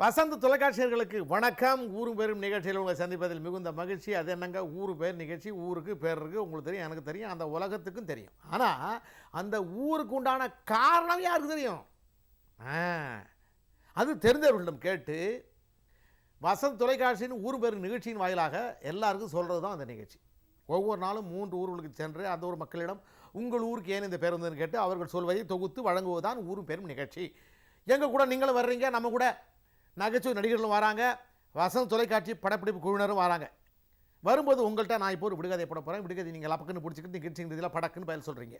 வசந்த் தொலைக்காட்சியர்களுக்கு வணக்கம். ஊரு பேரும் நிகழ்ச்சியில் உங்களை சந்திப்பதில் மிகுந்த மகிழ்ச்சி. அது என்னங்க ஊரு பேர் நிகழ்ச்சி, ஊருக்கு பேர் இருக்குது, உங்களுக்கு தெரியும், எனக்கு தெரியும், அந்த உலகத்துக்கும் தெரியும். ஆனால் அந்த ஊருக்கு உண்டான காரணம் யாருக்கு தெரியும்? அது தெரிந்தவர்களிடம் கேட்டு வசந்த் தொலைக்காட்சியின் ஊர் பேர் நிகழ்ச்சியின் வாயிலாக எல்லாருக்கும் சொல்கிறது தான் அந்த நிகழ்ச்சி. ஒவ்வொரு நாளும் 3 ஊர்களுக்கு சென்று அந்த ஊர் மக்களிடம் உங்கள் ஊருக்கு ஏன் இந்த பேர் வந்ததுன்னு கேட்டு அவர்கள் சொல்வதை தொகுத்து வழங்குவதுதான் ஊரும் பேரும் நிகழ்ச்சி. எங்கள் கூட நீங்களும் வர்றீங்க, நம்ம கூட நகைச்சுவை நடிகர்களும் வராங்க, வசந்த் தொலைக்காட்சி படப்பிடிப்பு குழுவினரும் வராங்க. வரும்போது உங்கள்கிட்ட நான் இப்போ ஒரு விடுகதை போட போகிறேன். விடுகதை நீங்கள் லப்பக்குன்னு பிடிச்சிக்கிட்டு நிகழ்ச்சிங்கிறதுல படக்குன்னு பயல் சொல்கிறீங்க.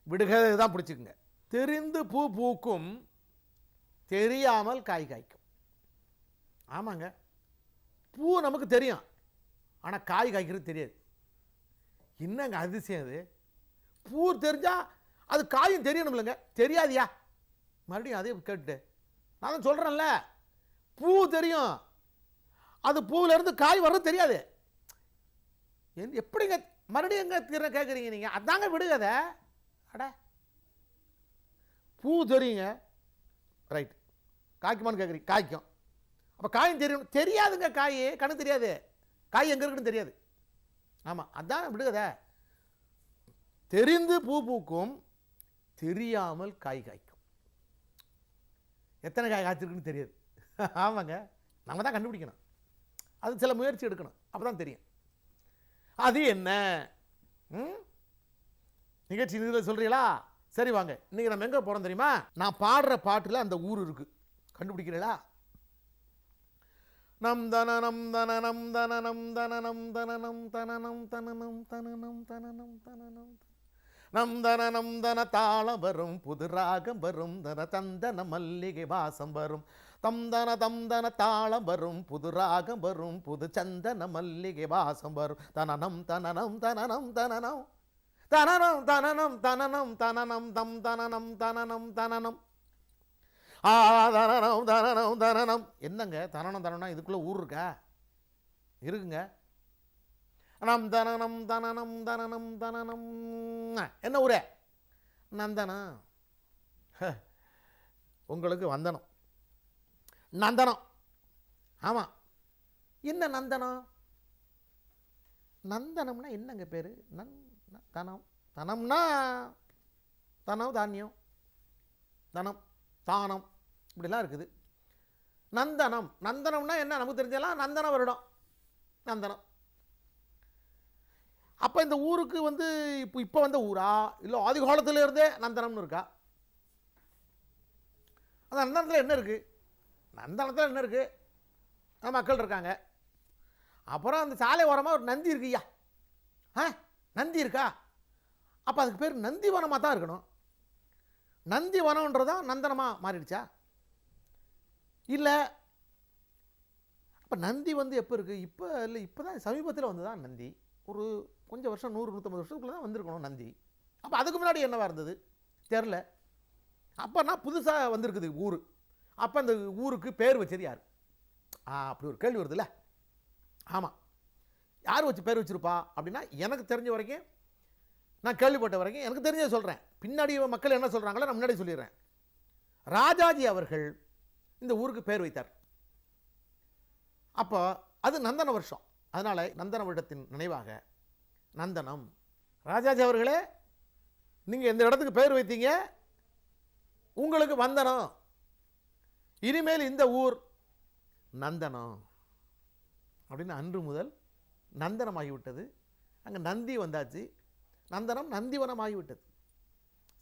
விடுகதை தான் பிடிச்சிக்குங்க. தெரிந்து பூ பூக்கும், தெரியாமல் காய் காய்க்கும். ஆமாங்க, பூ நமக்கு தெரியும், ஆனால் காய் காய்க்கிறது தெரியாது. என்னங்க அதிசயம் அது? பூ தெரிஞ்சால் அது காயும் தெரியணும் இல்லைங்க, தெரியாதியா? மறுபடியும் அதே கேட்டு நான் தான் சொல்கிறேன்ல, பூ தெரியும், அது பூவிலேருந்து காய் வர்றது தெரியாது. எப்படிங்க மறுபடியும் எங்கே கேட்குறீங்க நீங்கள்? அதாங்க விடுகதை. அட, பூ தெரியுங்க, ரைட், காய்க்குமான்னு கேட்குறீங்க, காய்க்கும். அப்போ காயும் தெரியும், தெரியாதுங்க. காய் கண்ணு தெரியாது, காய் எங்கே இருக்குன்னு தெரியாது. ஆமாம், அதான் விடுகதை. தெரிந்து பூ பூக்கும், தெரியாமல் காய் காய்க்கும். எத்தனை காய் காய்ச்சிருக்குன்னு தெரியாது. ஆமாங்க, நம்ம தான் கண்டுபிடிக்கணும். அது சில முயற்சி எடுக்கணும், அப்போ தான் தெரியும். அது என்ன நிகழ்ச்சி இதில் சொல்கிறீங்களா? சரி வாங்க, இன்றைக்கி நம்ம எங்கே போகிறோம் தெரியுமா? நான் பாடுற பாட்டில் அந்த ஊர் இருக்குது, கண்டுபிடிக்கிறீங்களா? நம் தனனம் தனனம் தனனம் தனனம் தனனம் தனனம் தனனம் தனனம் தனனம் தனனம் நம் தனனம் தன தாளம் வரும், புது ராகம் வரும், தன தந்தன மல்லிகை வாசம் வரும். தந்தன தாளம் வரும், புது ராகம் வரும், புது சந்தன மல்லிகை வாசம் வரும். தனனம் தனனம் தனனம் தனனம் தனனம் தனனம் தனனம் தனனம் தம் தனனம் தனனம் தனனம் தனனம் தனனம் தனனம். என்னங்க தனனம் தனனம்? இதுக்குள்ளே ஊர் இருக்கா? இருக்குங்க. நம் தனனம் தனனம் தனனம் தனனம். என்ன ஊரே? நந்தனம். உங்களுக்கு வந்தனம், நந்தனம். ஆமாம், என்ன நந்தனம்? நந்தனம்னா என்னங்க பேர்? தனம். தனம்னா தனம், தானியம், தனம், தானம், இப்படிலாம் இருக்குது. நந்தனம். நந்தனம்னா என்ன? நமக்கு தெரிஞ்சலாம் நந்தனம் வருடம், நந்தனம். அப்போ இந்த ஊருக்கு வந்து இப்போ வந்த ஊரா, இல்லை ஆதி காலத்தில் இருந்தே நந்தனம்னு இருக்கா? அந்த நந்தனத்தில் என்ன இருக்குது? நந்தனத்தில் என்ன இருக்குது? மக்கள் இருக்காங்க. அப்புறம் அந்த சாலை ஓரமாக ஒரு நந்தி இருக்குய்யா. நந்தி இருக்கா? அப்போ அதுக்கு பேர் நந்திவனமாக தான் இருக்கணும். நந்திவனம்ன்றதான் நந்தனமாக மாறிடுச்சா? இல்லை. அப்போ நந்தி வந்து எப்போ இருக்குது? இப்போ இல்லை, இப்போ தான் சமீபத்தில் வந்து தான் நந்தி. ஒரு கொஞ்சம் வருஷம், 100-150 வருஷத்துக்குள்ளே தான் வந்திருக்கணும் நந்தி. அப்போ அதுக்கு முன்னாடி என்னவா இருந்தது தெரில. அப்போனா புதுசாக வந்திருக்குது ஊர். அப்போ அந்த ஊருக்கு பேர் வச்சது யார்? அப்படி ஒரு கேள்வி வருதுல்ல. ஆமாம், யார் வச்சு பேர் வச்சுருப்பா அப்படின்னா, எனக்கு தெரிஞ்ச வரைக்கும், நான் கேள்விப்பட்ட வரைக்கும், எனக்கு தெரிஞ்சதை சொல்கிறேன். பின்னாடி மக்கள் என்ன சொல்கிறாங்களோ நான் முன்னாடி சொல்லிடுறேன். ராஜாஜி அவர்கள் இந்த ஊருக்கு பேர் வைத்தார். அப்போ அது நந்தன வருஷம், அதனால் நந்தன வருடத்தின் நினைவாக நந்தனம். ராஜாஜி அவர்களே, நீங்கள் இந்த இடத்துக்கு பேர் வைத்தீங்க, உங்களுக்கு வந்தனம். இனிமேல் இந்த ஊர் நந்தனம் அப்படின்னு அன்று முதல் நந்தனமாகிவிட்டது. அங்கே நந்தி வந்தாச்சு, நந்தனம் நந்திவனம் ஆகிவிட்டது.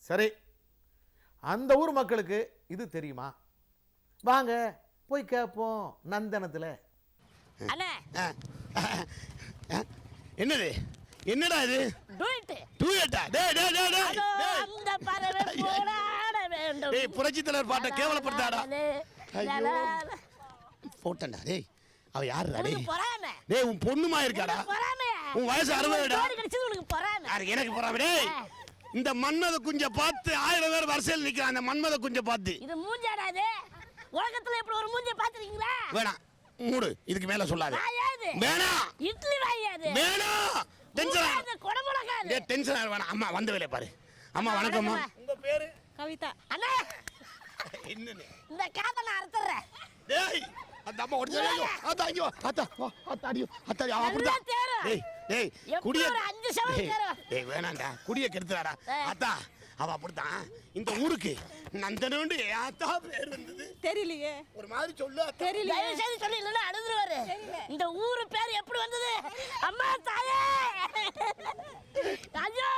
சரி, அந்த ஊர் மக்களுக்கு இது தெரியுமா? வாங்க போய் கேட்போம் நந்தனத்தில். என்னது? என்னடா இது? டூயட்டா? டேய், புரட்சி தலைவர் பாட்டை கேவலப்படுத்தாடா. ஐயோ, போட்டேன்டா. டேய், அவ யாருடா? டேய், உன் பொண்ணுமா இருக்காடா? உன் வயசு 60டா. எனக்கு பொறாம. டேய், இந்த மன்மத குஞ்ச பார்த்து 1000 பேர் வரிசையில் நிக்கிறான். அந்த மன்மத குஞ்ச பார்த்து இது மூஞ்சாடா? இது உலகத்துல இப்படி ஒரு மூஞ்ச பாத்துறீங்களா? வேணாம், மூடு, இதுக்கு மேல சொல்லாத. வேணாம், இட்லி வாயாது. வேணாம், டென்ஷன் கொடமுடகாது. டேய், டென்ஷன் வேணாம். அம்மா வந்த வேலைய பாரு. அம்மா வணக்கம்மா. உங்க பேரு? கவிதா. அண்ணா, என்னன்னு இந்த காதை நான் அறுத்துறேன். டேய் அந்த அம்மா ஓடி ஐயோ அத்தா ஐயோ அத்தா அத்தாடியோ அத்தாடி அப்படிடா நல்லா தேரும். டேய் டேய் எப்படி குடிய ஒரு 5 செவல் தேரும். டேய் வேணாம்டா குடிய கெடுத்துறாடா அத்தா அவ அப்படிதான் இந்த ஊருக்கு நந்தனோண்டு ஆத்தா பேர் வந்தது தெரியலையே. ஒரு மாதிரி சொல்லு அத்தா. தயவு செய்து சொல்லி இல்லைன்னா அழுதுருவாரு. இந்த ஊரு பேர் எப்படி வந்தது? அம்மா தாயே, ஐயோ,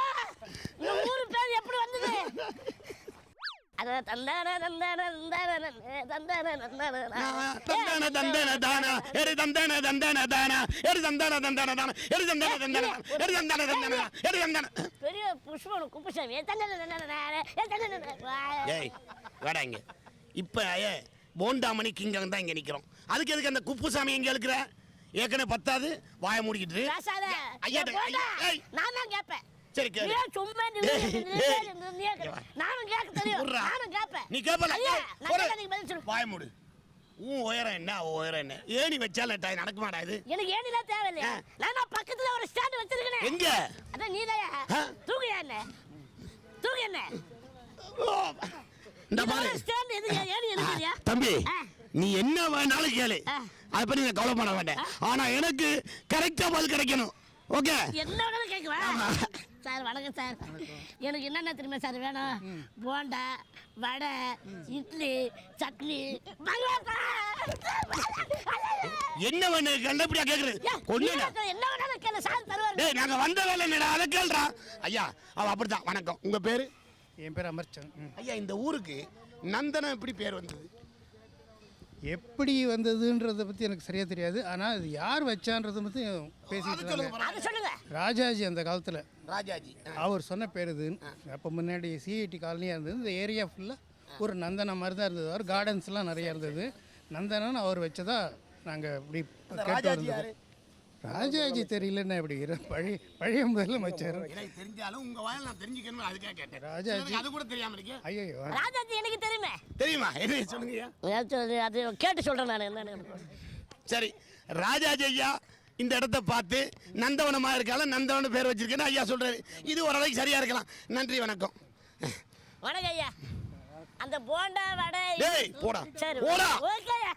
இந்த ஊரு பேர் எப்படி வந்தது? அட தந்தான தந்தான தந்தான தந்தான தந்தான தந்தன தந்தன தானா எரி தந்தன தந்தன தானா எரி தந்தன தந்தன தானா எரி தந்தன தந்தன எரி தந்தன தந்தன எரி தந்தன பெரிய புஷ்பம் குப்புசாமி தந்தான தந்தான தந்தான. ஏய் வாடா இங்க இப்ப போண்டாமணி கிங்க தான் இங்க நிக்கிறோம். அதுக்கு எதுக்கு அந்த குப்புசாமி இங்க இருக்கிற? ஏற்கனவே பத்தாது வாய மூடிக்கிட்டு பேசாத. ஐயா ஏய் நான் தான் கேட்பேன். சரி கேளு. நீ சும்மா நானும் கேட்க தெரியும். நானும் கேட்பேன். நீ கேப்பல ஐயா, நான் கேட்கறதுக்கு பதில் சொல்லு. வாய மூடு. உன் உயரம் என்ன அவ உயரம் என்ன? ஏணி வச்சால டாய் நடக்க மாட்டா இது. எனக்கு ஏனிலாம் தேவையில்லையா? நான் பக்கத்துல ஒரு ஸ்டாண்ட் வச்சிருக்கேன். எங்க? அதான் நீதான் தூக்கு என்ன தூக்கு என்ன இந்த பாரு ஸ்டாண்ட் எது ஏனி எதுக்குறியா? தம்பி நீ என்ன வேணாலும் கேளு. அதை பத்தி நான் கவலை பண்ண மாட்டேன். ஆனா எனக்கு கரெக்டா பதில் கிடைக்கணும். ஓகே என்ன வேணாலும் கேட்குவா? சார் வணக்கம் சார். எனக்கு என்னென்ன தெரியுமா சார் வேணும்? போண்டா, வடை, இட்லி, சட்னி, என்ன வேணு கண்டபடியா கேக்குறது? என்ன வேணாலும் கேளு சார் தருவாரு. டேய் நாங்க வந்த வேலை என்னடா அதை கேள்றா. ஐயா அவ அப்படிதான். வணக்கம். உங்க பேரு? என் பேர் அமர்ச்சன். ஐயா இந்த ஊருக்கு நந்தனம் எப்படி பேர் வந்தது? எப்படி வந்ததுன்றதை பற்றி எனக்கு சரியாக தெரியாது. ஆனால் அது யார் வச்சான்றதை பற்றி பேசிட்டு இருந்தாங்க. அது சொல்லுங்க. ராஜாஜி அந்த காலத்தில் ராஜாஜி அவர் சொன்ன பேர் இது. அப்போ முன்னாடி சிஐடி காலனியாக இருந்தது. இந்த ஏரியா ஃபுல்லாக ஒரு நந்தனம் மாதிரி தான் இருந்தது. அவர் கார்டன்ஸ்லாம் நிறையா இருந்தது. நந்தனம் அவர் வச்சதா நாங்கள் இப்படி கேட்டு வந்தது. ராஜாஜி தெரியலன்னா எப்படி பழைய முதலமைச்சர். எனக்கு தெரிஞ்சாலும் உங்க வாயில நான் தெரிஞ்சுக்கணும் அதுக்காக கேட்டேன். ராஜாஜி அது கூட தெரியாம இருக்கே. ஐயோ ராஜாஜி எனக்கு தெரியுமே. தெரியுமா? என்ன சொல்லுங்கய்யா. அது கேட்டு சொல்றேன் நான் என்னன்னு. சரி ராஜாஜி ஐயா இந்த இடத்த பார்த்து நந்தவனமா இருக்கால நந்தவன பேர் வச்சிருக்கேன்னு ஐயா சொல்றாரு. இது ஓரளவுக்கு சரியா இருக்கலாம். நன்றி வணக்கம். வணக்கம் ஐயா. அந்த போண்டா வடை டேய் போடா சரி போடா. ஓகே ஐயா.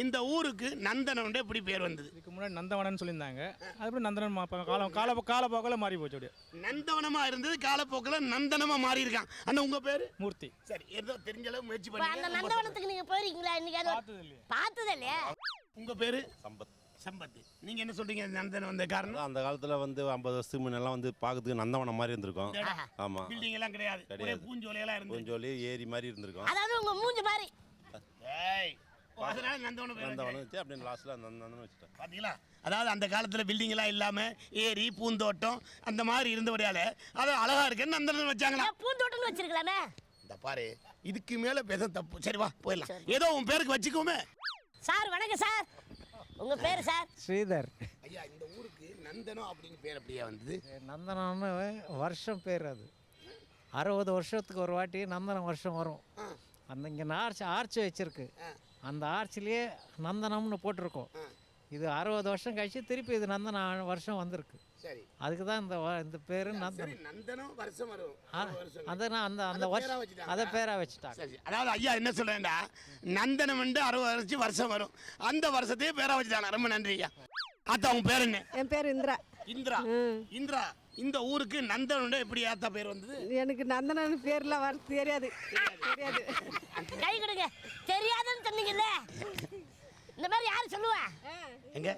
இந்த ஊருக்கு நந்தனம் எப்படி பேர் வந்தது? இதுக்கு முன்னாடி நந்தவனம்னு சொல்லியிருந்தாங்க. அதுக்கப்புறம் நந்தனம் காலப்போக்கில் மாறி போச்சு. அப்படியே நந்தவனமா இருந்தது காலப்போக்கில் நந்தனமா மாறி இருக்கான். அண்ணா உங்க பேரு? மூர்த்தி. சரி ஏதோ தெரிஞ்ச அளவு முயற்சி அந்த பண்ணி. நந்தவனத்துக்கு நீங்க போயிருக்கீங்களா? இன்னைக்கு பார்த்தது இல்லையா? உங்க பேரு? சம்பத். சம்பத். நீங்க என்ன சொல்றீங்க நந்தனம் வந்த காரணம்? அந்த காலத்துல வந்து 50 வருஷத்துக்கு முன்னெல்லாம் வந்து பார்க்கறதுக்கு நந்தவனம் மாதிரி இருந்திருக்கும். ஆமா. பில்டிங் எல்லாம் கிடையாது. ஒரே பூஞ்சோலையெல்லாம் இருந்து. பூஞ்சோலி ஏரி மாதிரி இருந்திருக்கும். அதாவது உங்க மூஞ்சி மாதிரி. ஏய் அதனால நந்தவனம் பேர் நந்தவனம் வச்சு அப்படியே லாஸ்ட்ல நந்தவனம் வச்சுட்டேன். பாத்தீங்களா? அதாவது அந்த காலத்துல பில்டிங் எல்லாம் இல்லாம ஏரி பூந்தோட்டம் அந்த மாதிரி இருந்தபடியால அது அழகா இருக்குன்னு நந்தனம் வச்சாங்களா? பூந்தோட்டம்னு வச்சிருக்கலாமே. இந்த பாரு இதுக்கு மேல பேச தப்பு. சரி வா போயிடலாம். ஏதோ உன் பேருக்கு வச்சுக்கோமே. சார் வணக்கம் சார். உங்க பேர் சார்? ஸ்ரீதர். ஐயா இந்த ஊருக்கு நந்தனம் அப்படின்னு பேர் அப்படியே வந்தது. நந்தனம்னு வருஷம் பேர். அது 60 வருஷத்துக்கு ஒரு வாட்டி நந்தனம் வருஷம் வரும். அந்த இங்கே ஆர்ச்சி வச்சிருக்கு. அந்த ஆர்ச்சிலேயே நந்தனம்னு போட்டிருக்கோம். இது 60 வருஷம் கழிச்சு திருப்பி இது நந்தன வருஷம் வந்திருக்கு. சரி அதுக்கு தான் இந்த பேர் நந்தனம். நந்தனம் வருஷம் வரும். அதை நான் அந்த வருஷம் அதை பேராக வச்சுட்டாங்க. சரி அதாவது ஐயா என்ன சொல்றேன்டா நந்தனம் 60 வருஷம் வரும். அந்த வருஷத்தையே பேரா வச்சுட்டாங்க. ரொம்ப நன்றி ஐயா. ஆத்தா உன் பேர் என்ன? என் பேர் இந்திரா. இந்திரா. இந்திரா இந்த ஊருக்கு நந்தனம் எப்படி ஆத்தா பேர் வந்தது? எனக்கு நந்தனன் பேர்லாம் வர தெரியாது. தெரியாது. கை கொடுங்க. தெரியாதுன்னு சொன்னீங்கல்ல. இந்த மாதிரி யாரு சொல்லுவா? எங்க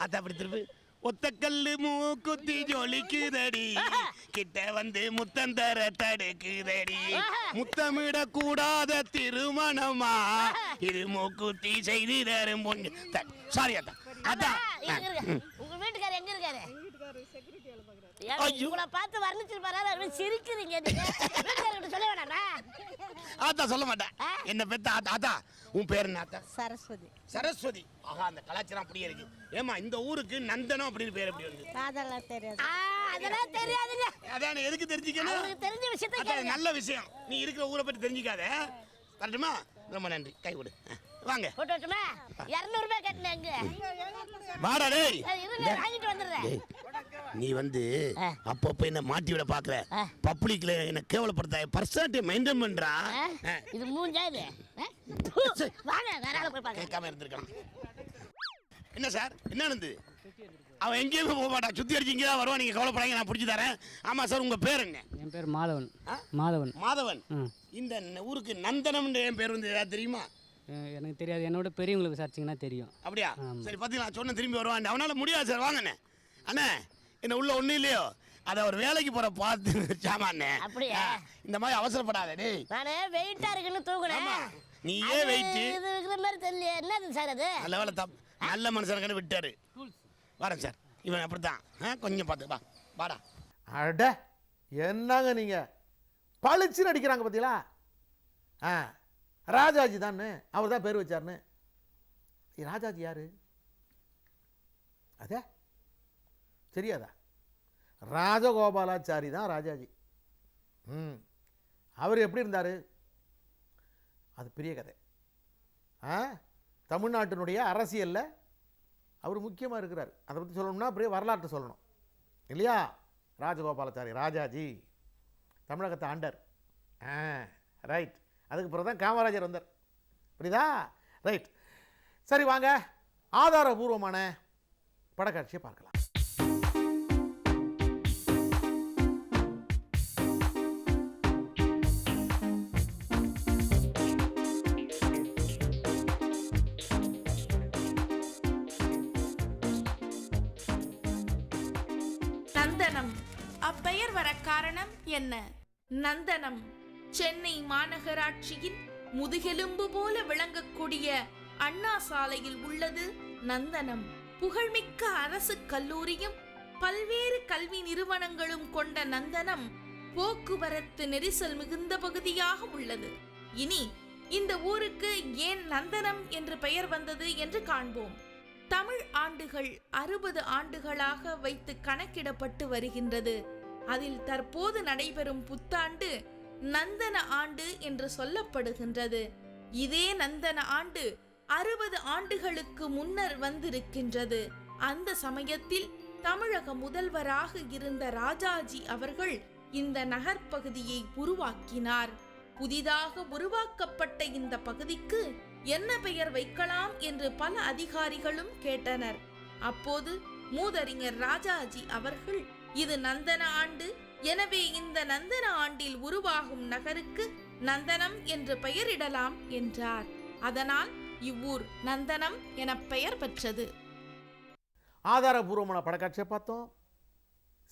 ஆத்தா அப்படி திருப்பி. ஒத்தக்கல்லு மூக்குத்தி ஜொலிக்குதடி கிட்ட வந்து முத்தந்தர தடுக்குதடி முத்தமிட கூடாத திருமணமா இது மூக்குத்தி செய்தி தரும் பொண்ணு. சாரி ஆத்தா. ஆத்தா உங்க வீட்டுக்காரர் எங்க இருக்காரு? உங்களை பார்த்து வர்ணிச்சிருப்பாரு. சிரிக்கிறீங்க. சொல்ல வேணாமா? ஆத்தா சொல்ல மாட்டேன். என்ன பெத்த ஆத்தா. ஆத்தா உன் பேர் என்ன ஆத்தா? சரஸ்வதி. சரஸ்வதி. ஆஹா அந்த கலாச்சாரம் அப்படியே இருக்கு. ஏமா இந்த ஊருக்கு நந்தனம் அப்படின்னு பேர் எப்படி வந்து? அதெல்லாம் தெரியாது. அதெல்லாம் தெரியாதுங்க. அதான் எதுக்கு தெரிஞ்சுக்கணும்? உங்களுக்கு தெரிஞ்ச விஷயத்தை அதான் நல்ல விஷயம். நீ இருக்கிற ஊரை பத்தி தெரிஞ்சுக்காத. வரட்டுமா? ரொம்ப நன்றி. கை கொடு. வாங்க. போட்டு வச்சுமா? 200 ரூபாய் கட்டினேன். வாடா டேய். இருங்க வாங்கிட்டு வந்துடுறேன். நீ வந்து அப்பப்ப என்ன மாட்டி விட பாக்குற பப்ளிக்ல என்ன கேவலப்படுத்த பர்சனாலிட்டி மெயின்டைன் பண்றா இது மூஞ்சா இது வாங்க வேற ஆளை போய் பாக்க. கேட்காம இருந்திருக்கான். என்ன சார் என்ன நடந்தது? அவன் எங்கேயுமே போக மாட்டான், சுத்தி அடிச்சு இங்கே தான் வருவான். நீங்க கவலைப்படாங்க, நான் பிடிச்சி தரேன். ஆமா சார், உங்க பேர் என்ன? என் பேர் மாதவன். மாதவன். மாதவன். இந்த ஊருக்கு நந்தனம்ன்ற என் பேர் வந்து ஏதாவது தெரியுமா? எனக்கு தெரியாது, என்னோட பெரியவங்களுக்கு விசாரிச்சிங்கன்னா தெரியும். அப்படியா? சரி, பார்த்தீங்களா, சொன்ன திரும்பி வருவான். அவனால முடியாது சார். வாங்கண்ணே. அண்ணே, என்ன உள்ள ஒன்றும் இல்லையோ, அதை ஒரு வேலைக்கு போற பார்த்து சாமாண்ணே. அப்படியா? இந்த மாதிரி அவசரப்படாத டேய். நானே வெயிட்டா இருக்குன்னு தூக்குனேன். நீ ஏன் வெயிட்? இது இருக்கிற மாதிரி தெரியல. என்னது சார் அது? நல்ல வேலை தப்பு, நல்ல மனுஷனுக்கு விட்டாரு. வரேன் சார். இவன் அப்படித்தான், கொஞ்சம் பார்த்து வா. வாடா. அட என்னங்க நீங்க பளிச்சுன்னு அடிக்கிறாங்க பார்த்தீங்களா? ராஜாஜி தானே, அவர் தான் பேர் வச்சாருன்னு. ராஜாஜி யாரு? அதே தெரியாதா? ராஜகோபாலாச்சாரி தான் ராஜாஜி. அவர் எப்படி இருந்தார்? அது பெரிய கதை. தமிழ்நாட்டினுடைய அரசியலில் அவர் முக்கியமாக இருக்கிறார். அதை பற்றி சொல்லணும்னா அப்படியே வரலாற்று சொல்லணும் இல்லையா? ராஜகோபாலாச்சாரி ராஜாஜி தமிழகத்தை ஆண்டார். ரைட். அதுக்கு பிறகு தான் காமராஜர் வந்தார். புரியுதா? ரைட். சரி, வாங்க ஆதாரபூர்வமான படக்காட்சியை பார்க்கலாம். நந்தனம் அப்பெயர் வர காரணம் என்ன? நந்தனம் சென்னை மாநகராட்சியின் முதுகெலும்பு போல விளங்கக்கூடிய அண்ணா சாலையில் உள்ளது நந்தனம். புகழ்மிக்க அரசு கல்லூரியும் பல்வேறு கல்வி நிறுவனங்களும் கொண்ட நந்தனம் போக்குவரத்து நெரிசல் மிகுந்த பகுதியாக உள்ளது. இனி இந்த ஊருக்கு ஏன் நந்தனம் என்று பெயர் வந்தது என்று காண்போம். தமிழ் ஆண்டுகள் 60 ஆண்டுகளாக வைத்து கணக்கிடப்பட்டு வருகின்றது. அதில் தற்போது நடைபெறும் புத்தாண்டு நந்தன ஆண்டு என்று சொல்லப்படுகின்றது. இதே நந்தன ஆண்டு 60 ஆண்டுகளுக்கு முன்னர் வந்திருக்கின்றது. அந்த சமயத்தில் தமிழக முதல்வராக இருந்த ராஜாஜி அவர்கள் இந்த நகர்ப்பகுதியை உருவாக்கினார். புதிதாக உருவாக்கப்பட்ட இந்த பகுதிக்கு என்ன பெயர் வைக்கலாம் என்று பல அதிகாரிகளும் கேட்டனர். அப்போது மூதறிஞர் ராஜாஜி அவர்கள் இது நந்தன ஆண்டு, எனவே இந்த நந்தன ஆண்டில் உருவாகும் நகருக்கு நந்தனம் என்று பெயரிடலாம் என்றார். அதனால் இவ்வூர் நந்தனம் என பெயர் பெற்றது. ஆதாரபூர்வமான படக்காட்சியை பார்த்தோம்.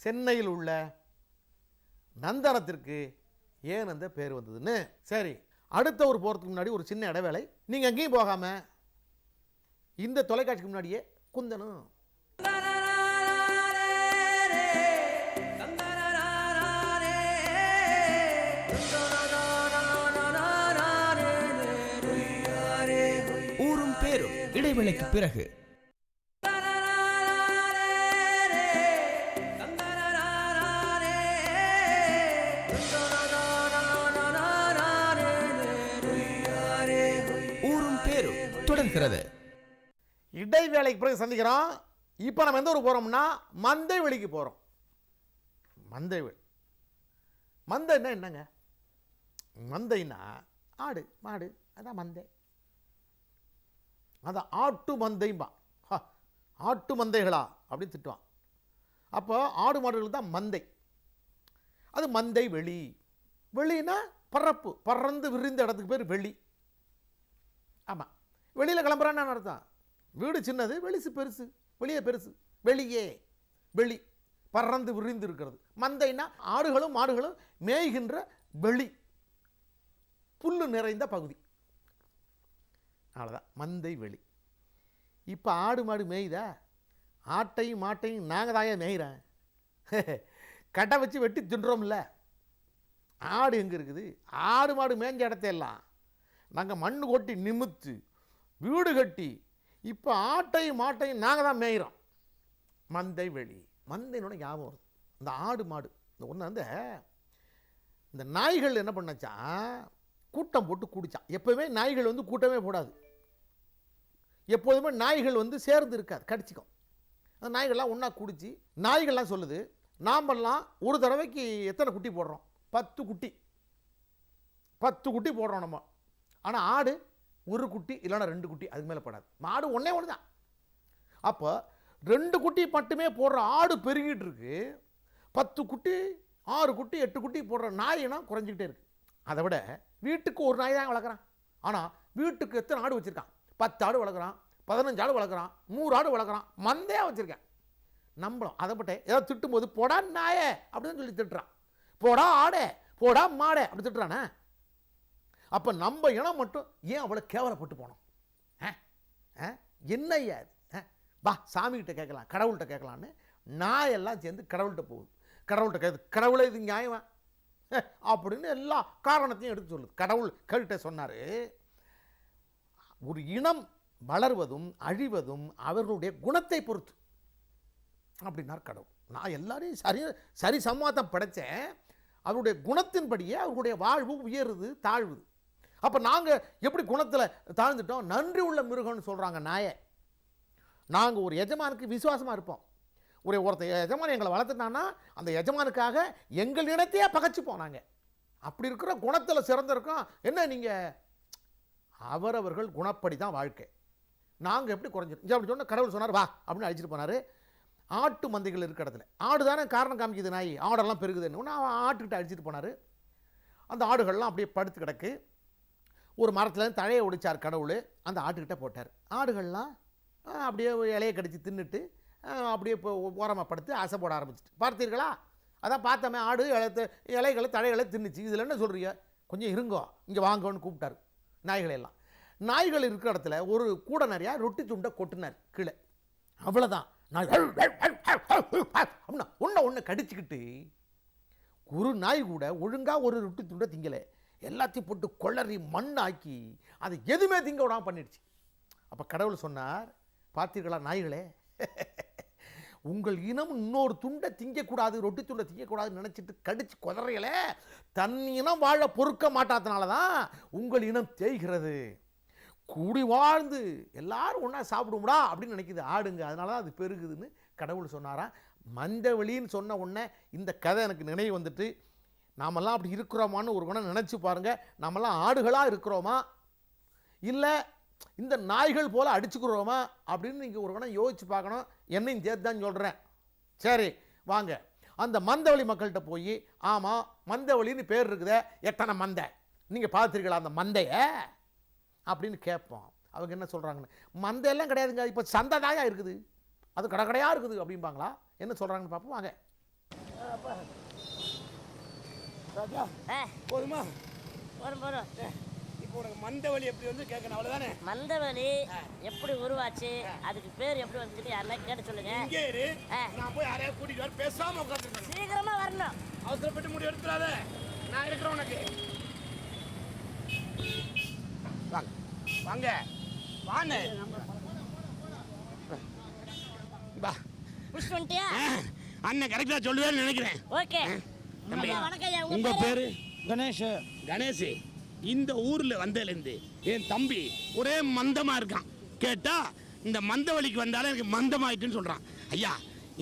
சென்னையில் உள்ள நந்தனத்திற்கு ஏன் அந்த பேர் வந்ததுன்னு. சரி, அடுத்த ஒரு போகிறதுக்கு முன்னாடி ஒரு சின்ன இடைவேளை. நீங்கள் எங்கேயும் போகாமல் இந்த தொலைக்காட்சிக்கு முன்னாடியே குந்தனும். ஊரும் பேரும் இடைவேளைக்கு பிறகு. தொடர்கிறது. இடைவேளைக்கு பிறகு சந்திக்கிறோம். இப்போ நம்ம எந்த ஊருக்கு போகிறோம்னா மந்தை வெளிக்கு போகிறோம். மந்தை வெளி. மந்தைன்னா என்னங்க? மந்தைன்னா ஆடு மாடு, அதான் மந்தை. அதான் ஆட்டு மந்தைம்பா. ஆட்டு மந்தைகளா அப்படின்னு திட்டுவான். அப்போ ஆடு மாடுகள் தான் மந்தை. அது மந்தை வெளி. வெளினா பறப்பு, பறந்து விரிந்த இடத்துக்கு பேர் வெளி. ஆமாம், வெளியில் கிளம்புறான்னு அர்த்தம். வீடு சின்னது, வெளிசு பெருசு, வெளியே பெருசு, வெளியே வெளி, பறந்து விரிந்து இருக்கிறது. மந்தைனா ஆடுகளும் மாடுகளும் மேய்கின்ற வெளி, புல்லு நிறைந்த பகுதி. அவ்வளோதான் மந்தை வெளி. இப்போ ஆடு மாடு மேய்தா? ஆட்டையும் மாட்டையும் நாங்கள் தாங்க மேய்கிறேன். கடை வச்சு வெட்டி தின்றோம்ல. ஆடு எங்கே இருக்குது? ஆடு மாடு மேய்ஞ்ச இடத்தையெல்லாம் நாங்கள் மண் கொட்டி நிமித்து வீடு கட்டி இப்போ ஆட்டையும் மாட்டையும் நாங்கள் தான் மேய்கிறோம். மந்தை வெளி. மந்தைனோட ஞாபகம் வருது. இந்த ஆடு மாடு இந்த ஒன்று வந்து இந்த நாய்கள் என்ன பண்ணச்சான், கூட்டம் போட்டு குடித்தான். எப்போவுமே நாய்கள் வந்து கூட்டமே போடாது. எப்போதுமே நாய்கள் வந்து சேர்ந்து இருக்காது, கடிச்சிக்கும். அந்த நாய்கள்லாம் ஒன்றா குடிச்சு நாய்கள்லாம் சொல்லுது, நாமெல்லாம் ஒரு தடவைக்கு எத்தனை குட்டி போடுறோம்? 10 குட்டி. 10 குட்டி போடுறோம் நம்ம. ஆனால் ஆடு ஒரு குட்டி இல்லைன்னா 2 குட்டி, அதுக்கு மேலே போடாது. மாடு ஒன்றே ஒன்று தான். அப்போ 2 குட்டி மட்டுமே போடுற ஆடு பெருகிட்டு இருக்கு. 10 குட்டி 6 குட்டி 8 குட்டி போடுற நாயினா குறைஞ்சிக்கிட்டே இருக்கு. அதை விட வீட்டுக்கு ஒரு நாய் தான் வளர்க்குறான். ஆனால் வீட்டுக்கு எத்தனை ஆடு வச்சுருக்கான்? 10 ஆடு வளர்க்குறான், 15 ஆடு வளர்க்குறான், 100 ஆடு வளர்க்குறான், மந்தையாக வச்சுருக்கேன். நம்மளும் அதை பட்ட ஏதாவது திட்டும்போது போடா நாயே அப்படின்னு சொல்லி திட்டுறான், போடா ஆடே, போடா மாடே அப்படி திட்டுறானே. அப்போ நம்ம இனம் மட்டும் ஏன் அவ்வளோ கேவலப்பட்டு போனோம்? என்ன ஐயா இது? வா சாமிகிட்ட கேட்கலாம், கடவுள்கிட்ட கேட்கலான்னு நாயெல்லாம் சேர்ந்து கடவுள்கிட்ட போகுது. கடவுள்கிட்ட கேட்குது, கடவுளை இது நியாயமா அப்படின்னு எல்லா காரணத்தையும் எடுத்து சொல்லுது. கடவுள் கேள்விட்ட சொன்னார், ஒரு இனம் வளர்வதும் அழிவதும் அவர்களுடைய குணத்தை பொறுத்து அப்படின்னார் கடவுள். நான் எல்லாரையும் சரி சமாதம் படைத்தேன், அவருடைய குணத்தின்படியே அவர்களுடைய வாழ்வு உயருது தாழ்வுது. அப்போ நாங்கள் எப்படி குணத்தில் தாழ்ந்துட்டோம்? நன்றி உள்ள மிருகம்னு சொல்கிறாங்க நாயை. நாங்கள் ஒரு எஜமானுக்கு விசுவாசமாக இருப்போம். ஒருத்தர் எஜமான் எங்களை வளர்த்துட்டான்னா அந்த எஜமானுக்காக எங்கள் இனத்தையே பகைச்சு போனாங்க. அப்படி இருக்கிற குணத்தில் சிறந்திருக்கோம். என்ன நீங்கள் அவரவர்கள் குணப்படி தான் வாழ்க்கை. நாங்கள் எப்படி குறைஞ்சிடும் அப்படி சொன்னால் கடவுள் சொன்னார் வா அப்படின்னு அழைச்சிட்டு போனார். ஆட்டு மந்தைகள் இருக்கிற இடத்துல ஆடு தானே காரணம் காமிக்குது, நாய் ஆடெல்லாம் பெருகுதுன்னு ஒன்று அவன் ஆட்டுக்கிட்ட அழைச்சிட்டு போனார். அந்த ஆடுகள்லாம் அப்படியே படுத்து கிடக்கு. ஒரு மரத்துலேருந்து தழையை ஒடிச்சார் கடவுள், அந்த ஆட்டுக்கிட்ட போட்டார். ஆடுகள்லாம் அப்படியே இலையை கடிச்சு தின்னுட்டு அப்படியே இப்போ ஓரமாக படுத்து அசை போட ஆரம்பிச்சிட்டு. பார்த்தீர்களா? அதான் பார்த்தோமே, ஆடு இலைகளை தழைகளை தின்னுச்சு. இதில் என்ன சொல்கிறீங்க? கொஞ்சம் இருங்கோ, இங்கே வாங்கன்னு கூப்பிட்டாரு நாய்களெல்லாம். நாய்கள் இருக்கிற இடத்துல ஒரு கூட நிறையா ரொட்டி துண்டை கொட்டினார் கீழே. அவ்வளோதான். நாய் அப்படின்னா ஒன்று கடிச்சிக்கிட்டு ஒரு நாய் கூட ஒழுங்காக ஒரு ரொட்டி துண்டை திங்கலை, எல்லாத்தையும் போட்டு கொள்ளறி மண்ணாக்கி அது எதுவுமே திங்க விடாமல் பண்ணிடுச்சு. அப்போ கடவுள் சொன்னார், பார்த்தீர்களா நாய்களே, உங்கள் இனம் இன்னொரு துண்டை திங்கக்கூடாது, ரொட்டி துண்டை திங்கக்கூடாதுன்னு நினச்சிட்டு கடிச்சு கொதறையலை. தன் இனம் வாழ பொறுக்க மாட்டாதனால தான் உங்கள் இனம் தேய்கிறது. கூடி வாழ்ந்து எல்லாரும் ஒன்றா சாப்பிடும்டா அப்படின்னு நினைக்கிது ஆடுங்க, அதனால தான் அது பெருகுதுன்னு கடவுள் சொன்னாராம். மந்தவெளின்னு சொன்ன உடனே இந்த கதை எனக்கு நினைவு வந்துட்டு, நாமெல்லாம் அப்படி இருக்கிறோமான்னு ஒரு குணம் நினச்சி பாருங்கள். நாமெல்லாம் ஆடுகளாக இருக்கிறோமா இல்லை இந்த நாய்கள் போல் அடிச்சுக்கிறோமா அப்படின்னு நீங்கள் ஒரு குணம் யோசிச்சு பார்க்கணும். என்னையும் சேர்த்து தான் சொல்கிறேன். சரி வாங்க, அந்த மந்தவெளி மக்கள்கிட்ட போய், ஆமாம் மந்தவெளின்னு பேர் இருக்குதே, எத்தனை மந்தை நீங்கள் பார்த்துருக்கலாம் அந்த மந்தையை அப்படின்னு கேட்போம். அவங்க என்ன சொல்கிறாங்கன்னு, மந்தையெல்லாம் கிடையாதுங்க, இப்போ சந்தைதாயா இருக்குது, அது கடையாக இருக்குது அப்படிம்பாங்களா? என்ன சொல்கிறாங்கன்னு பார்ப்போம் வாங்க. போதுமா? போதும். இப்போ உனக்கு மந்தவெளி எப்படி வந்து கேட்கணும், அவ்வளோதானே? மந்தவெளி எப்படி உருவாச்சு, அதுக்கு பேர் எப்படி வந்துட்டு யாரெல்லாம் கேட்டு சொல்லுங்க. இங்கே இரு, நான் போய் யாரையா கூட்டிட்டு வர, பேசாம உட்காந்துருக்கேன். சீக்கிரமா வரணும், அவசரப்பட்டு முடிவு எடுத்துறாத, நான் இருக்கிறேன் உனக்கு. வாங்க வாங்க வாங்க வா. புஷ் பண்ணிட்டியா? அண்ணன் கரெக்டா சொல்லுவேன்னு நினைக்கிறேன். ஓகே. வணக்கம். உங்க பேரு? கணேஷ். கணேஷ். இந்த ஊர்ல வந்ததுலேருந்து என் தம்பி ஒரே மந்தமா இருக்கான். கேட்டா இந்த மந்தவெளிக்கு வந்தாலும் எனக்கு மந்தமாயிட்டுன்னு சொல்றான். ஐயா,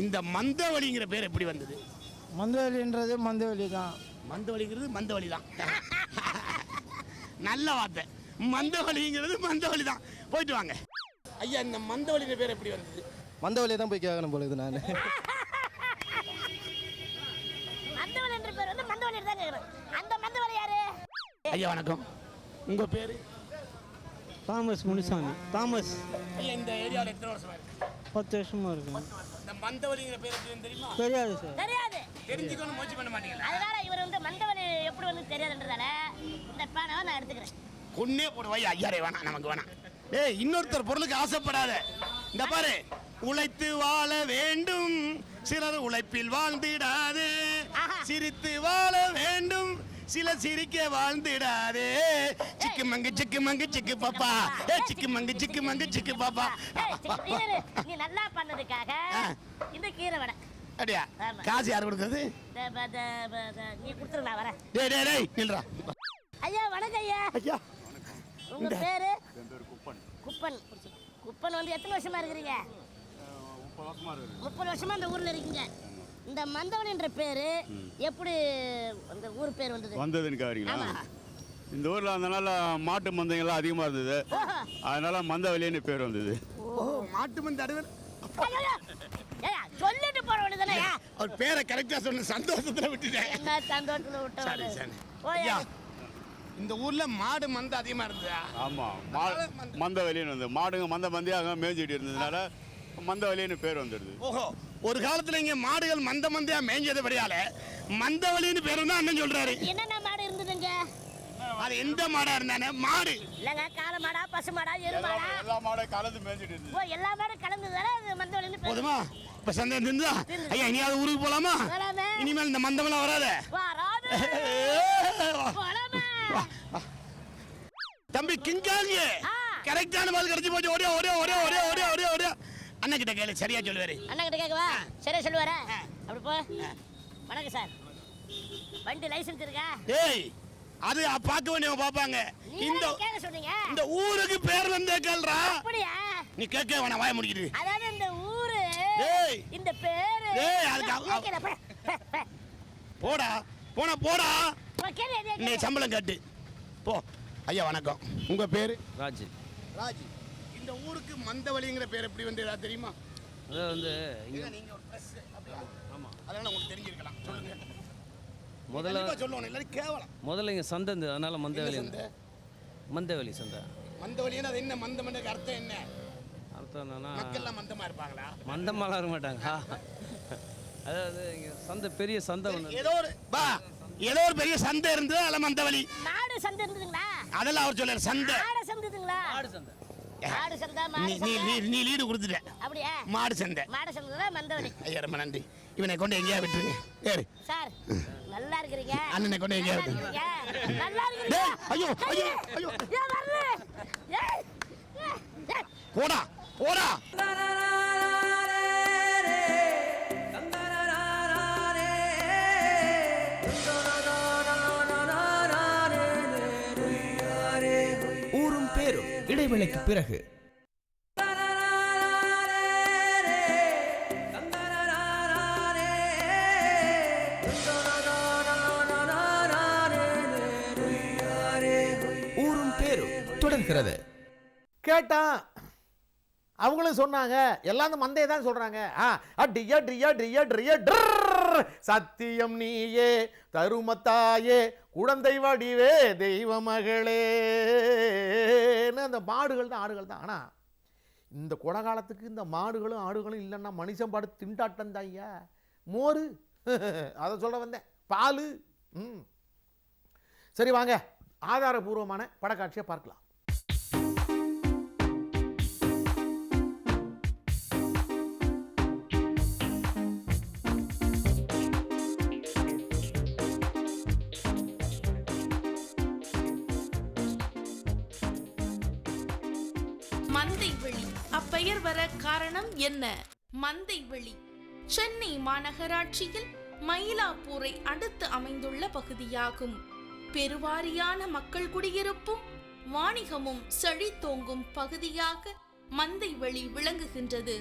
இந்த மந்தவெளிங்கிற பேர் எப்படி வந்தது? மந்தவெளின்றது மந்தவெளி தான். மந்தவெளிங்கிறது மந்தவெளி தான். நல்ல வார்த்தை. மந்தவெளிங்கிறது மந்தவெளி தான். போயிட்டு வாங்க. ஐயா, இந்த மந்தவெளிங்கிற பேர் எப்படி வந்தது? மந்தவெளியை தான் போய் கேட்கணும் போல இது. நான் மந்தவெளி என்ற பேர் வந்து மந்தவெளி தான் கேக்குறேன். அந்த மந்தவெளி யாரு? ஐயா வணக்கம். உங்க பேரு? தாமஸ் முனிசாமி. தாமஸ். ஐயா, இந்த ஏரியாவில் எத்தனை வருஷமா இருக்கு? 10 வருஷமா இருக்கு. இந்த மந்தவெளிங்கிற பேர் எப்படி தெரியுமா? தெரியாது சார். தெரியாது. தெரிஞ்சுக்கணும் முயற்சி பண்ண மாட்டீங்களா? அதனால இவர் வந்து மந்தவெளி எப்படி வந்து தெரியாதுன்றதால இந்த பேனாவை நான் எடுத்துக்கிறேன். கொன்னே போடுவாய். ஐயாரே வேணாம், நமக்கு வேணாம். ஏய், இன்னொருத்தர் பொருளுக்கு ஆசைப்படாத. இந்த பாரு, உழைத்து வாழ வேண்டும், சிலர் உழைப்பில் வாழ்ந்திடாது, சிரித்து வாழ வேண்டும், சில சிரிக்க வாழ்ந்திடாதே. சிக்கு மங்கு சிக்கு மங்கு சிக்கு பாப்பா, சிக்கு மங்கு சிக்கு மங்கு சிக்கு பாப்பா. நீ நல்லா பண்ணதுக்காக இந்த கீரை வடை. அப்படியா? காசு யார் கொடுத்தது? நீ கொடுத்துரு, நான் வரேன். டேய் டேய் டேய், நில்றா. ஐயா வணக்கம் ஐயா. ஐயா, உங்க பேரு? குப்பன். குப்பன் வந்து எத்தனை வருஷமா இருக்கிறீங்க? 30 வருஷமா இந்த ஊர்ல இருக்கீங்க. இந்த மந்தவெளின்ற பேரு எப்படி அந்த ஊர் பேர் வந்ததுன்னு கேக்குறீங்களா? இந்த ஊர்ல அதனால மாட்டு மந்தைங்கள்லாம் அதிகமா இருந்தது, அதனால மந்தவெளின்னு பேர் வந்தது. மாட்டு மந்தை அடுவன் சொல்லிட்டு போற வேண்டியதானே. அவர் பேரை கரெக்டா சொன்ன சந்தோஷத்துல விட்டுட்டேன். என்ன சந்தோஷத்துல விட்டு? ஐயா, இந்த ஊர்ல மாடு மந்தை அதிகமா இருந்ததா? ஆமா, மந்தவெளின்னு வந்து மாடுங்க மந்தையாக மேய்ஞ்சிட்டு இருந்ததுனால மந்தவெளின்னு பேர் வந்துடுது. ஓஹோ, ஒரு காலத்துல இங்க மாடுகள் மந்தையா மேய்ஞ்சது படியால மந்தவெளின்னு பேர் தான் அண்ணன் சொல்றாரு. என்னென்ன மாடு இருந்ததுங்க? அது எந்த மாடா இருந்தானே மாடு இல்லங்க, காளை மாடா, பசு மாடா, எரு மாடா? எல்லா மாடும் கலந்து மேய்ஞ்சிட்டு இருந்தது. ஓ, எல்லா மாடும் கலந்துதானே அது மந்தவெளின்னு பேர். போதுமா? இப்ப சந்தேகம் தெரிஞ்சா ஐயா, இனியாவது ஊருக்கு போலாமா? இனிமேல் இந்த மந்தமெல்லாம் வராத. தம்பி கிங்காங்க கரெக்டான பதில் கிடைச்சு போச்சு. ஓடியா ஓடியா ஓடியா ஓடியா ஓடியா ஓடியா ஓடியா. அண்ணன் கிட்ட கேளு, சரியா சொல்லுவாரு. அண்ணன் கிட்ட கேட்கவா? சரியா சொல்லுவாரா? அப்படி போ. வணக்கம் சார், வண்டி லைசென்ஸ் இருக்கா? ஏய், அது பார்க்க வேண்டியவங்க பாப்பாங்க. இந்த கேட்க சொன்னீங்க. இந்த ஊருக்கு பேர் வந்தே கேள்றா. அப்படியா? நீ கேட்க வேணாம், வாய முடிக்குது. அதாவது இந்த ஊரு, ஏய், இந்த பேரு. ஏய், அதுக்கு போடா போனா போடா. நீ சம்பளம் கட்டு போ. ஐயா வணக்கம், உங்க பேரு? ராஜ். ராஜ், இந்த ஊருக்கு மந்தவெளிங்கிற பேர் எப்படி வந்ததா தெரியுமா? அது வந்து நீங்க ஒரு பிரஸ் அப்படியே. ஆமா, அதனால உங்களுக்கு தெரிஞ்சிருக்கலாம். சொல்லுங்க. முதல்ல சொல்லணும், எல்லாரும் கேவலம். முதல்ல இங்கே சந்தை இருந்தது, அதனால மந்தவெளி. மந்தவெளி சந்தை. மந்தவெளின்னா அது என்ன? மந்தமண்டக்கு அர்த்தம் என்ன? அர்த்தம் என்னன்னா மக்கள்லாம் மந்தமா இருப்பாங்களா? மந்தமாலாம் இருக்க மாட்டாங்க. அதாவது இங்கே சந்தை, பெரிய சந்தை ஒன்று. ஏதோ ஒரு பெரிய சந்தை இருந்தது, அதில் மந்தவெளி. மாடு சந்தை இருந்ததுங்களா? அதெல்லாம் அவர் சொல்றாரு. சந்தை மாடு சந்தைங்களா? மாடு சந்தை, மாடு சந்தை. நீ லீடு கொடுத்துட்ட. அப்படியே? மாடு சந்தை, மாடு சந்தை தான் மந்தவெளி. ஐயா ரொம்ப நன்றி. இவனை கொண்டு எங்கேயா விட்டுருங்க. ஏறு சார், நல்லா இருக்கிறீங்க. அண்ணனை கொண்டு எங்கேயா விட்டுருங்க. நல்லா இருக்கிறீங்க. ஐயோ ஐயோ ஐயோ, ஏன் வரல? போடா போடா. ஊரும் பேரும் இடைவேளைக்கு பிறகு. ஊரும் பேரும் தொடர்கிறது. கேட்டான், அவங்களும் சொன்னாங்க, எல்லாம் அந்த மந்தையை தான் சொல்றாங்க. சத்தியம் நீயே, தருமத்தாயே, குழந்தை வடிவே, தெய்வ மகளே. அந்த மாடுகள் தான், ஆடுகள் தான். ஆனா இந்த கொடை காலத்துக்கு இந்த மாடுகளும் ஆடுகளும் இல்லைன்னா மனுஷன் பாடு திண்டாட்டம் தான் ஐயா. மோரு அதை சொல்ல வந்தேன், பால். சரி வாங்க, ஆதாரபூர்வமான படக்காட்சியை பார்க்கலாம். மந்தைவெளி அப்பெயர் வர காரணம் என்ன? மந்தைவெளி சென்னை மாநகராட்சியில் மயிலாப்பூரை அடுத்து அமைந்துள்ள பகுதியாகும். பெருவாரியான மக்கள் குடியிருப்பும் வாணிகமும் செழித்தோங்கும் பகுதியாக மந்தைவெளி விளங்குகின்றது.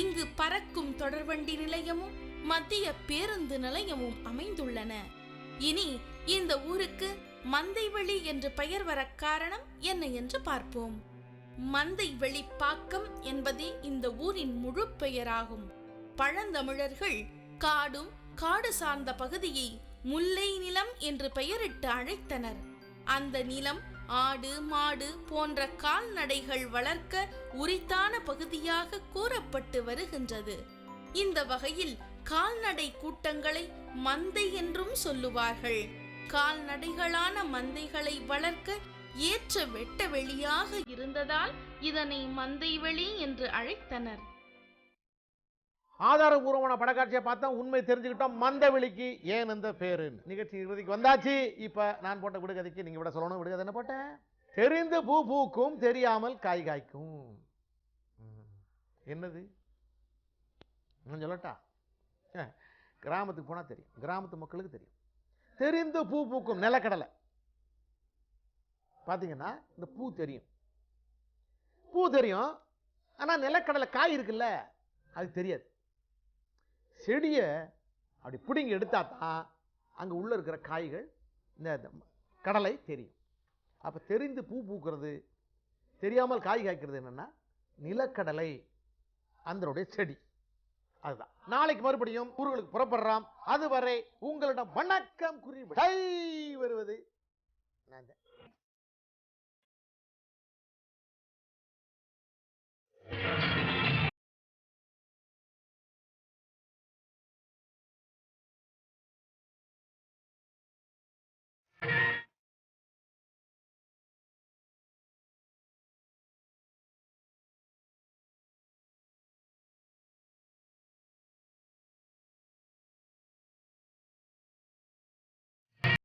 இங்கு பறக்கும் தொடர்வண்டி நிலையமும் மத்திய பேருந்து நிலையமும் அமைந்துள்ளன. இனி இந்த ஊருக்கு மந்தைவெளி என்று பெயர் வர காரணம் என்ன என்று பார்ப்போம். மந்தைவெளி பாக்கம் என்பதே இந்த ஊரின் முழு பெயராகும். பழந்தமிழர்கள் காடும் காடு சார்ந்த பகுதியை முல்லை நிலம் என்று பெயரிட்டு அழைத்தனர். அந்த நிலம் ஆடு மாடு போன்ற கால்நடைகள் வளர்க்க உரித்தான பகுதியாக கூறப்பட்டு வருகின்றது. இந்த வகையில் கால்நடை கூட்டங்களை மந்தை என்றும் சொல்லுவார்கள். கால்நடைகளான மந்தைகளை வளர்க்க ஏற்ற வெட்ட வெளியாக இருந்ததால் இதனை மந்தைவெளி என்று அழைத்தனர். ஆதாரபூர்வமான படக்காட்சியை பார்த்தா உண்மை தெரிஞ்சுக்கிட்டோம். மந்தவெளிக்கு ஏன் இந்த பேரு. நிகழ்ச்சி இறுதிக்கு வந்தாச்சு. இப்ப நான் போட்ட விடுகதைக்கு நீங்க விட சொல்லணும். விடுகதை என்ன போட்டேன்? தெரிந்து பூ பூக்கும், தெரியாமல் காய் காய்க்கும். என்னது நான் சொல்லட்டா? கிராமத்துக்கு போனா தெரியும், கிராமத்து மக்களுக்கு தெரியும். தெரிந்து பூ பூக்கும் நிலக்கடலை பார்த்தீங்கன்னா இந்த பூ தெரியும், பூ தெரியும். ஆனால் நிலக்கடலை காய் இருக்குல்ல, அது தெரியாது. செடியை அப்படி பிடிங்கி எடுத்தா தான் அங்கே உள்ளே இருக்கிற காய்கள் இந்த கடலை தெரியும். அப்போ தெரிந்து பூ பூக்கிறது, தெரியாமல் காய் காய்க்கிறது என்னென்னா நிலக்கடலை, அதனுடைய செடி. அதுதான். நாளைக்கு மறுபடியும் ஊர்களுக்கு புறப்படுறாம். அதுவரை உங்களிடம் வணக்கம் குறி வருவது நான் தான்.